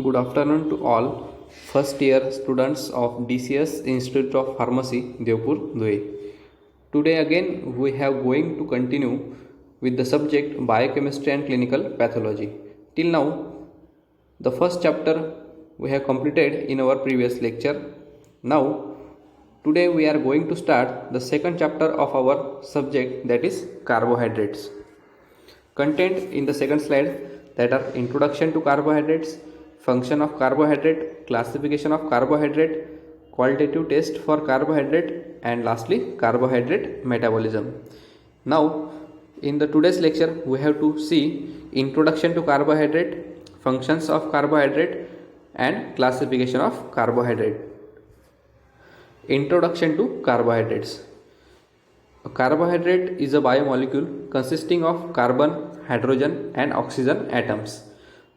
Good afternoon to all first year students of DCS Institute of Pharmacy, Devpur, Dhule. Today again we have going to continue with the subject Biochemistry and Clinical Pathology. Till now, the first chapter we have completed in our previous lecture. Now, today we are going to start the second chapter of our subject, that is carbohydrates. Content in the second slide, that are introduction to carbohydrates, function of carbohydrate, classification of carbohydrate, qualitative test for carbohydrate, and lastly carbohydrate metabolism. Now in the today's lecture we have to see introduction to carbohydrate, functions of carbohydrate, and classification of carbohydrate. Introduction to carbohydrates. A carbohydrate is a biomolecule consisting of carbon, hydrogen, and oxygen atoms.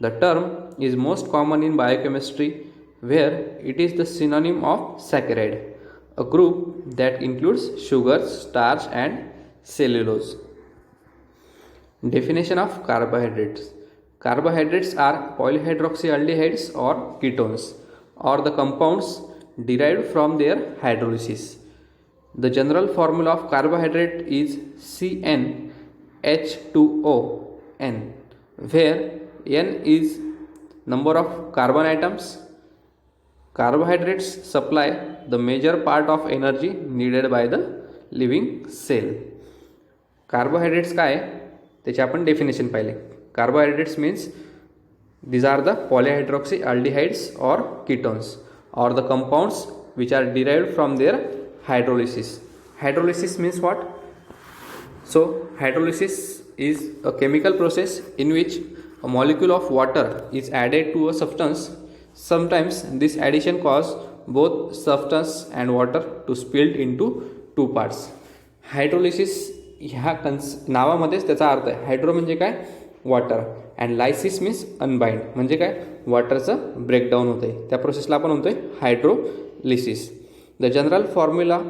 The term is most common in biochemistry, where it is the synonym of saccharide, a group that includes sugars, starch, and cellulose. Definition of carbohydrates. Carbohydrates are polyhydroxyaldehydes or ketones, or the compounds derived from their hydrolysis. The general formula of carbohydrate is CnH2ON, where N is number of carbon atoms. Carbohydrates supply the major part of energy needed by the living cell. Carbohydrates काय त्याची आपण definition पाहिले. Carbohydrates means these are the polyhydroxyaldehydes or ketones, or the compounds which are derived from their hydrolysis. Hydrolysis means what? So hydrolysis is a chemical process in which a molecule of water is added to a substance. Sometimes this addition causes both substance and water to split into two parts. Hydrolysis ह्या नावामध्येच त्याचा अर्थ आहे. Hydro म्हणजे काय? Water, and lysis means unbind, म्हणजे काय? वॉटरचं breakdown होतं आहे. त्या प्रोसेसला आपण म्हणतोय hydrolysis. The general formula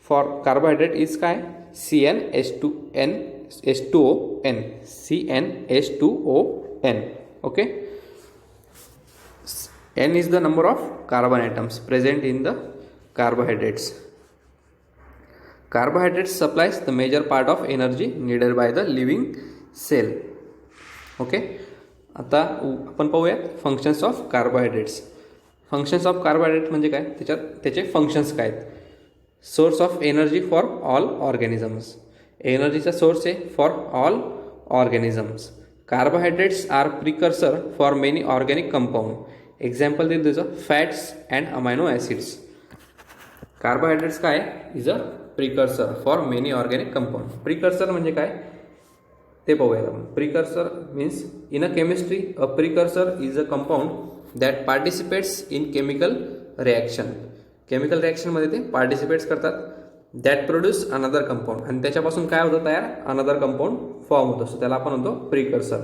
for carbohydrate is काय? CnH2n H2ON. CnH2ON. Okay. N is the number of carbon atoms present in the carbohydrates. Carbohydrates supplies the major part of energy needed by the living cell. Okay. आता आपण पाहूया functions of carbohydrates. Functions of carbohydrate म्हणजे काय? त्याचे functions काय आहेत? Source of energy for all organisms. एनर्जीचा source आहे for all organisms. Carbohydrates are precursor for many organic compound. Example दिलं त्याचं fats and amino acids. Carbohydrates काय? Is a precursor for many organic compound. Precursor म्हणजे काय ते पाहूया आपण. Precursor means in a chemistry a precursor is a compound that participates in chemical reaction. Chemical रिॲक्शनमध्ये ते participates करतात. दॅट प्रोड्यूस अनदर कंपाऊंड, आणि त्याच्यापासून काय होतं तयार? अनदर कंपाऊंड फॉर्म होतो. सो त्याला आपण म्हणतो प्रिकर्सर.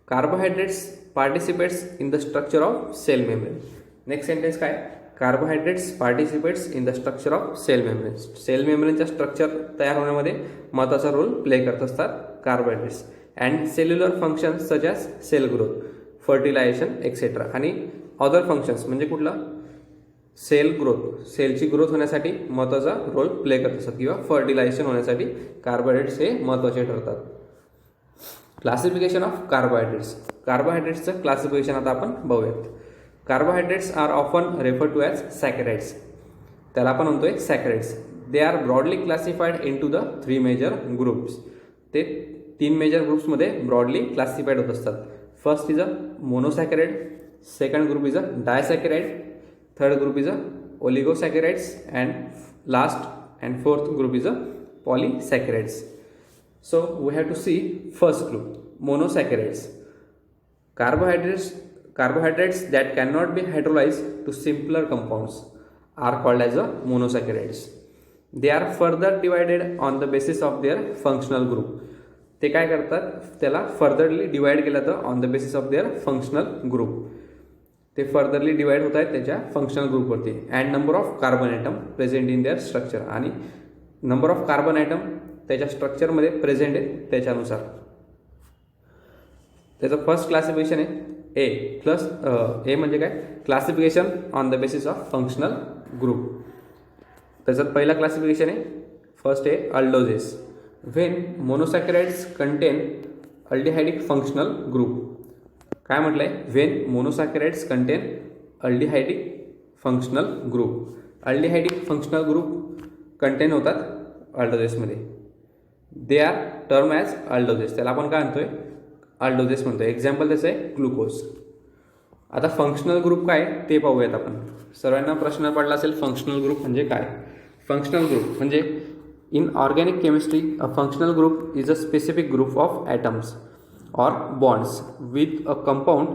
Carbohydrates participates in the structure of cell membrane. Next sentence काय? Carbohydrates participates in the structure of cell membrane. Cell मेम्ब्रेनच्या स्ट्रक्चर तयार होण्यामध्ये महत्त्वाचा रोल प्ले करत असतात carbohydrates. And cellular functions such as cell growth, fertilization etcetera. आणि other functions म्हणजे कुठलं? सेल ग्रोथ, सेलची ग्रोथ होण्यासाठी महत्त्वाचा रोल प्ले करत असतात, किंवा फर्टिलायझेशन होण्यासाठी कार्बोहायड्रेट्स हे महत्त्वाचे ठरतात. Classification of carbohydrates. कार्बोहायड्रेट्सचं क्लासिफिकेशन आता आपण बघूयात. Carbohydrates are often refer to as saccharides. त्याला आपण म्हणतोय saccharides. They are broadly classified into the 3 major groups. ते 3 मेजर ग्रुप्समध्ये ब्रॉडली क्लासिफाईड होत असतात. First is a monosaccharide, second group is a disaccharide, third group is a oligosaccharides, and last and fourth group is a polysaccharides. So we have to see first group, monosaccharides. Carbohydrates that cannot be hydrolyzed to simpler compounds are called as a monosaccharides. They are further divided on the basis of their functional group. ते काय करतात? त्याला furtherly divide केलं जातं on the basis of their functional group. ते furtherly divide होत आहेत त्याच्या फंक्शनल ग्रुपवरती. And number of carbon atom present in their structure. आणि नंबर ऑफ कार्बन ॲटम त्याच्या स्ट्रक्चरमध्ये प्रेझेंट आहे त्याच्यानुसार. त्याचं फर्स्ट क्लासिफिकेशन आहे ए प्लस ए म्हणजे काय, classification on the basis of functional group. त्याच्यात पहिला क्लासिफिकेशन आहे, फर्स्ट आहे aldoses. When monosaccharides contain aldehydic functional group. काय म्हटलं आहे, when monosaccharides contain aldehydic functional group. Aldehydic functional group contain होतात अल्डोजेसमध्ये. They are term as aldoses. त्याला आपण काय म्हणतोय, अल्डोजेस म्हणतोय. एक्झाम्पल त्याचं आहे ग्लुकोज. आता फंक्शनल ग्रुप काय ते पाहूयात आपण. सर्वांना प्रश्न पडला असेल फंक्शनल ग्रुप म्हणजे काय. फंक्शनल ग्रुप म्हणजे in organic chemistry a functional group is a specific group of atoms or bonds with a compound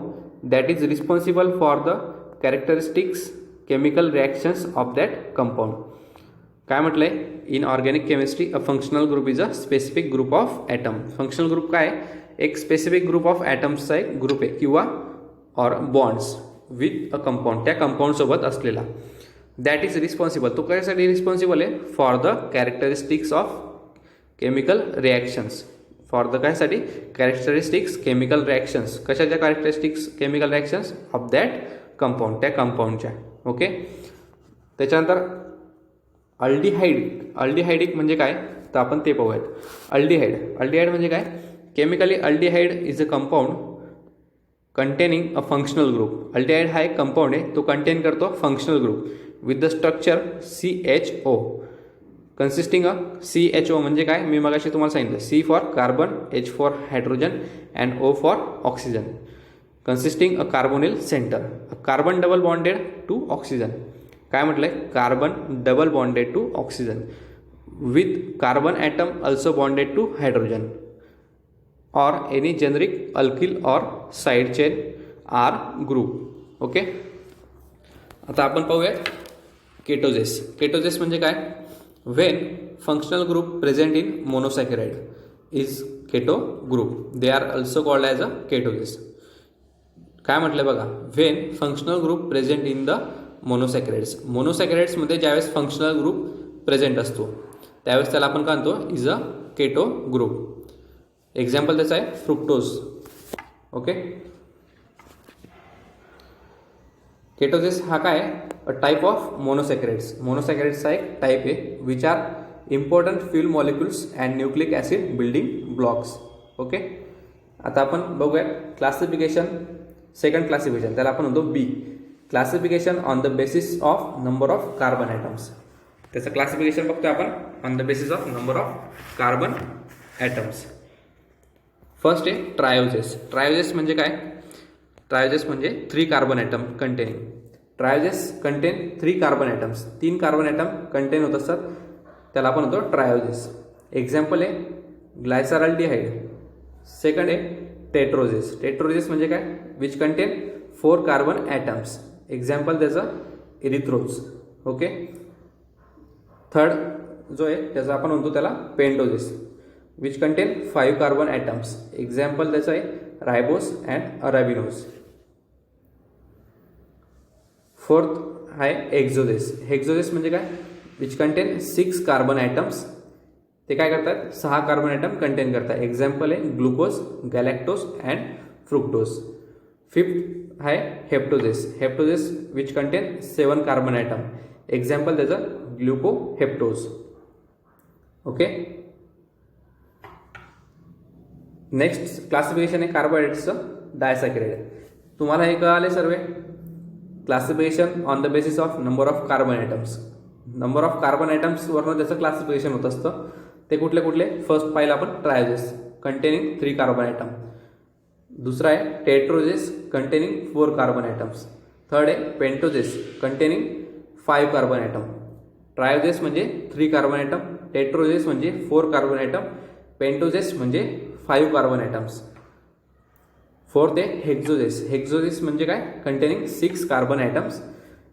that is responsible for the characteristics chemical reactions of that compound. काय म्हटलंय, in organic chemistry a functional group is a specific group of atom. Functional group काय, एक specific group of ॲटम्सचा एक group आहे किंवा or bonds with a compound, त्या कंपाऊंडसोबत असलेला. That is responsible, तो कशासाठी रिस्पॉन्सिबल आहे, for the characteristics of chemical reactions. For the कायसाठी, कॅरेक्टरिस्टिक्स केमिकल रिॲक्शन्स. कशाच्या characteristics chemical reactions of that compound, त्या कंपाऊंडच्या. ओके. त्याच्यानंतर अल्डिहाइडिक म्हणजे काय तर आपण ते पाहूयात. अल्डिहाइड म्हणजे काय, chemically aldehyde is a compound containing a functional group. Aldehyde हा एक कंपाऊंड आहे, तो कंटेन करतो functional group with the structure CHO consisting of. CHO म्हणजे काय, मी मगाशी तुम्हाला सांगितलं, C for carbon, H for hydrogen and O for oxygen. Consisting a carbonyl centre. Carbon double bonded to oxygen. काय म्हटलंय, carbon double bonded to oxygen with carbon atom also bonded to hydrogen और any generic alkyl or side chain R group. Okay. आता आपण पाहूया ketoses. Ketoses म्हणजे काय, when functional group present in monosaccharide is keto group. They are also called as a ketoses. काय म्हटलं बघा, when functional group present in the monosaccharides. मोनोसॅकराइड्समध्ये ज्यावेळेस फंक्शनल ग्रुप प्रेझेंट असतो त्यावेळेस त्याला आपण काय म्हणतो, is a keto group. Example त्याचं आहे फ्रुक्टोज. ओके. केटोजेस हा काय, अ टाईप ऑफ मोनोसॅकराइड्स. मोनोसॅकराइड्सचा एक टाईप आहे which are important fuel molecules and nucleic acid building blocks. Okay. आता आपण बघूया क्लासिफिकेशन. सेकंड क्लासिफिकेशन त्याला आपण म्हणतो B, classification on the basis of number of carbon atoms. त्याचं क्लासिफिकेशन बघतोय आपण on the basis of number of carbon atoms. First आहे ट्रायोजेस. ट्रायोजेस म्हणजे काय, ट्रायोजेस म्हणजे 3 carbon atom containing. Trioses contain 3 carbon atoms. 3 carbon atom contain होत असतात, त्याला आपण म्हणतो ट्रायोजेस. एक्झाम्पल आहे ग्लायसरॉल्डिहाइड. सेकंड आहे टेट्रोजेस. टेट्रोजेस म्हणजे काय, which contain 4 carbon atoms. Example त्याचं इरिथ्रोज. ओके. थर्ड जो आहे त्याचा आपण म्हणतो त्याला pentoses which contain 5 carbon atoms. Example त्याचं आहे रायबोस अँड अराबिनोज. फोर्थ आहे हेक्झोजेस. हेक्झोजेस म्हणजे काय, विच कंटेन 6 कार्बन ॲटम्स. ते काय करतात, 6 कार्बन ॲटम कंटेन करतात. एक्झाम्पल आहे glucose, galactose and fructose. Fifth आहे heptoses. Heptoses which contain 7 carbon atom. Example त्याचं ग्लुकोहेप्टोज. ओके. नेक्स्ट क्लासिफिकेशन आहे कार्बोहायड्रेट्सचं, डायसॅकराइड. तुम्हाला हे कळाले सर्व. Classification on the basis of number of carbon atoms. Number of carbon ॲटम्सवरनं त्याचं क्लासिफिकेशन होत असतं. ते कुठले कुठले, फर्स्ट पाहिलं आपण ट्रायोजेस कंटेनिंग 3 कार्बन ॲटम. दुसरा आहे tetroses containing 4 carbon atoms. Third आहे pentoses containing 5 carbon atom. Trioses म्हणजे 3 कार्बन ॲटम, टेट्रोजेस म्हणजे 4 कार्बन ॲटम, पेंटोजेस म्हणजे 5 कार्बन ॲटम्स. फोर्थ आहे हेक्झोजेस. हेक्झोजेस म्हणजे काय, containing 6 carbon atoms.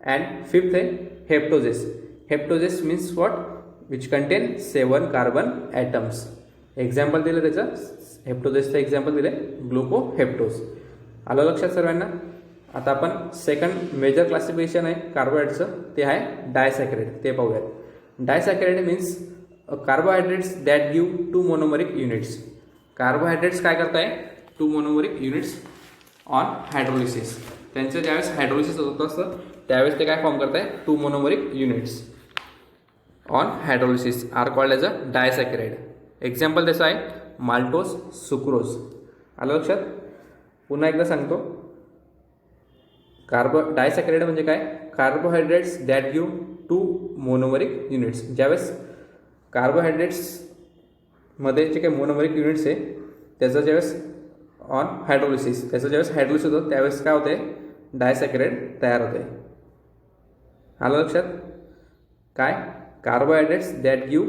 And fifth आहे heptoses. Heptoses means what, which contain 7 carbon atoms. Example दिलं त्याचं, हेप्टोजेसचं एक्झाम्पल दिलं ग्लुकोहेप्टोज. आलं लक्षात सर्वांना. आता आपण सेकंड मेजर क्लासिफिकेशन आहे कार्बोहायड्रेटचं, ते आहे डायसॅकराइड. ते पाहूयात. Disaccharide means carbohydrates that give 2 monomeric units. Carbohydrates काय करताय, 2 मोनोमरिक युनिट्स ऑन हायड्रोलिसिस. त्यांचं ज्यावेळेस हायड्रोलिसिस होत असतं त्यावेळेस ते काय फॉर्म करत आहे, 2 monomeric units on hydrolysis are called as a disaccharide. Example त्याचं आहे माल्टोज, सुक्रोज. आलं लक्षात? पुन्हा एकदा सांगतो. डायसॅकराइड म्हणजे काय, carbohydrates that give 2 monomeric units. ज्यावेळेस कार्बोहायड्रेट्समध्ये जे काही मोनोमरिक युनिट्स आहे त्याचं ज्यावेळेस ऑन हायड्रोलिसिस, त्याचं ज्यावेळेस हायड्रोलिसिस होतं त्यावेळेस काय होते, डायसॅकराइड तयार होते. आलं लक्षात? काय, carbohydrates that give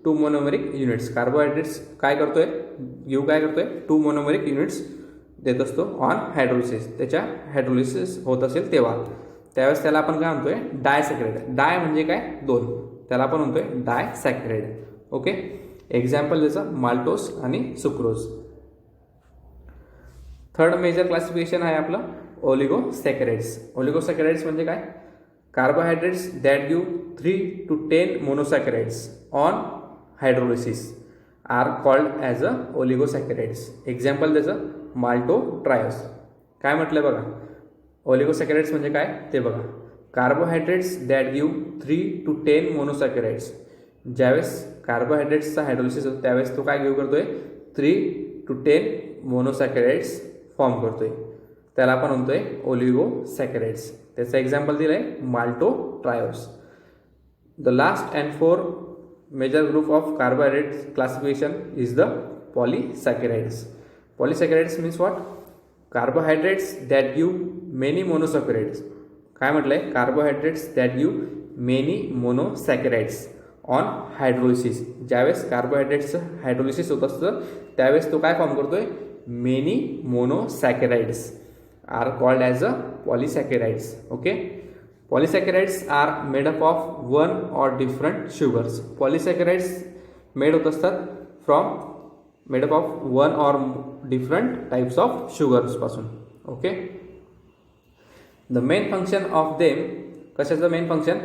2 monomeric units. Carbohydrates काय करतोय, काय करतोय, 2 मोनोमरिक युनिट्स देत असतो ऑन हायड्रोलिसिस. त्याच्या हायड्रोलिसिस होत असेल तेव्हा त्यावेळेस त्याला आपण काय म्हणतोय, डायसॅकराइड. डाय म्हणजे काय, 2, त्याला आपण म्हणतोय डायसॅकराइड. ओके. एक्झाम्पल त्याचं माल्टोज आणि सुक्रोज. थर्ड मेजर क्लासिफिकेशन आहे आपलं ओलिगोसॅकराइड्स. ओलिगोसॅकराइड्स म्हणजे काय, carbohydrates that give 3 to 10 monosaccharides on hydrolysis are called as a oligosaccharides. Example त्याचं माल्टो ट्रायोस. काय म्हटलं बघा, ओलिगोसॅकराइड्स म्हणजे काय ते बघा. Carbohydrates that give 3 to 10 मोनोसॅकराइड्स. ज्यावेळेस कार्बोहायड्रेट्सचा हायड्रोलिसिस होतो त्यावेळेस तो काय गिव्ह करतोय, 3 to 10 मोनोसॅकराइड्स फॉर्म करतोय. त्याला आपण म्हणतोय ओलिगोसॅकराइड्स. त्याचं एक्झाम्पल दिलं आहे malto triose. The last and 4 major group of carbohydrates classification is the polysaccharides. Polysaccharides means what, carbohydrates that give many monosaccharides. काय म्हटलं आहे, carbohydrates that give many monosaccharides on hydrolysis. ज्यावेळेस कार्बोहायड्रेट्सचं हायड्रोलिसिस होत असतं त्यावेळेस तो काय फॉर्म करतोय, many monosaccharides are called as a polysaccharides. Okay. Polysaccharides are made up of 1 or different sugars. Polysaccharides made होत असतात made up of 1 or different types of शुगर्सपासून. Okay. The main function of them, कशाचं main function,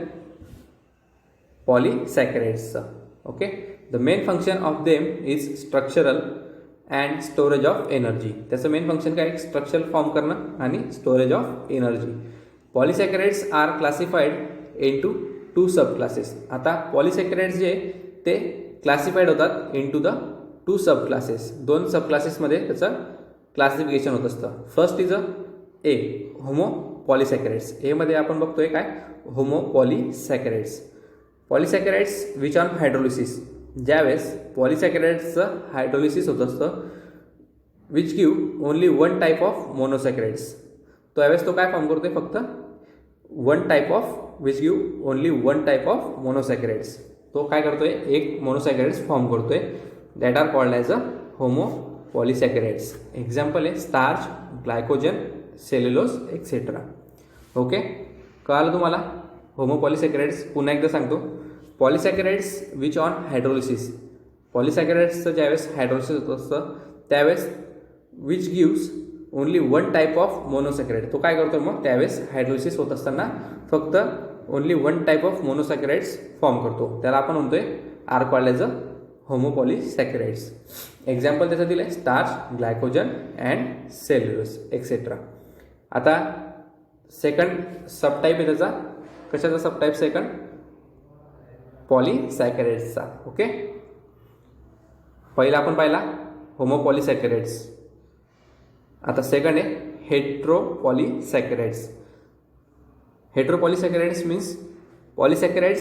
पॉलीसॅकराइड्सचं. Okay. The main function of them is structural and storage of energy. त्याचं main function काय, structural form करणं आणि storage of energy. Polysaccharides are classified into 2 sub classes. आता polysaccharides जे ते classified होतात into the 2 sub classes. 2 sub क्लासेसमध्ये त्याचं क्लासिफिकेशन होत असतं. First is A homo polysaccharides. एमध्ये आपण बघतोय काय, homo polysaccharides. Polysaccharides which on hydrolysis. ज्यावेळेस पॉलीसॅकराइड्सचं हायड्रोलिसिस होत असतं which give only 1 type of monosaccharides. त्यावेळेस तो काय फॉर्म करतोय, फक्त 1 type of which give only 1 type of monosaccharides. तो काय करतोय, एक मोनोसॅकराइड्स फॉर्म करतोय. That are called as a homo polysaccharides. Example आहे starch, glycogen, cellulose etcetera. Okay. कळालं तुम्हाला होमो पॉलीसॅकराइड्स? पुन्हा एकदा सांगतो. Polysaccharides which on hydrolysis. पॉलीसॅकराइड्सचं ज्यावेळेस हायड्रोलिसिस होत असतं त्यावेळेस which gives only 1 type of monosaccharide. तो काय करतो मग, त्यावेळेस हायड्रोलिसिस होत असताना फक्त only 1 type of monosaccharides form करतो. त्याला आपण म्हणतोय are called as a homo polysaccharides. Example त्याचं दिलं आहे starch, glycogen and cellulose etcetera. आता सेकंड सबटाईप आहे त्याचा, कशाचा सबटाईप सेकंड, पॉलीसॅकराइड्सचा. ओके. पहिला आपण पाहिला होमो पॉलीसॅकराइड्स. आता सेकंड आहे हेट्रोपॉलीसॅकराइड्स. हेट्रोपॉलीसॅकराइड्स मीन्स पॉलीसॅकराइड्स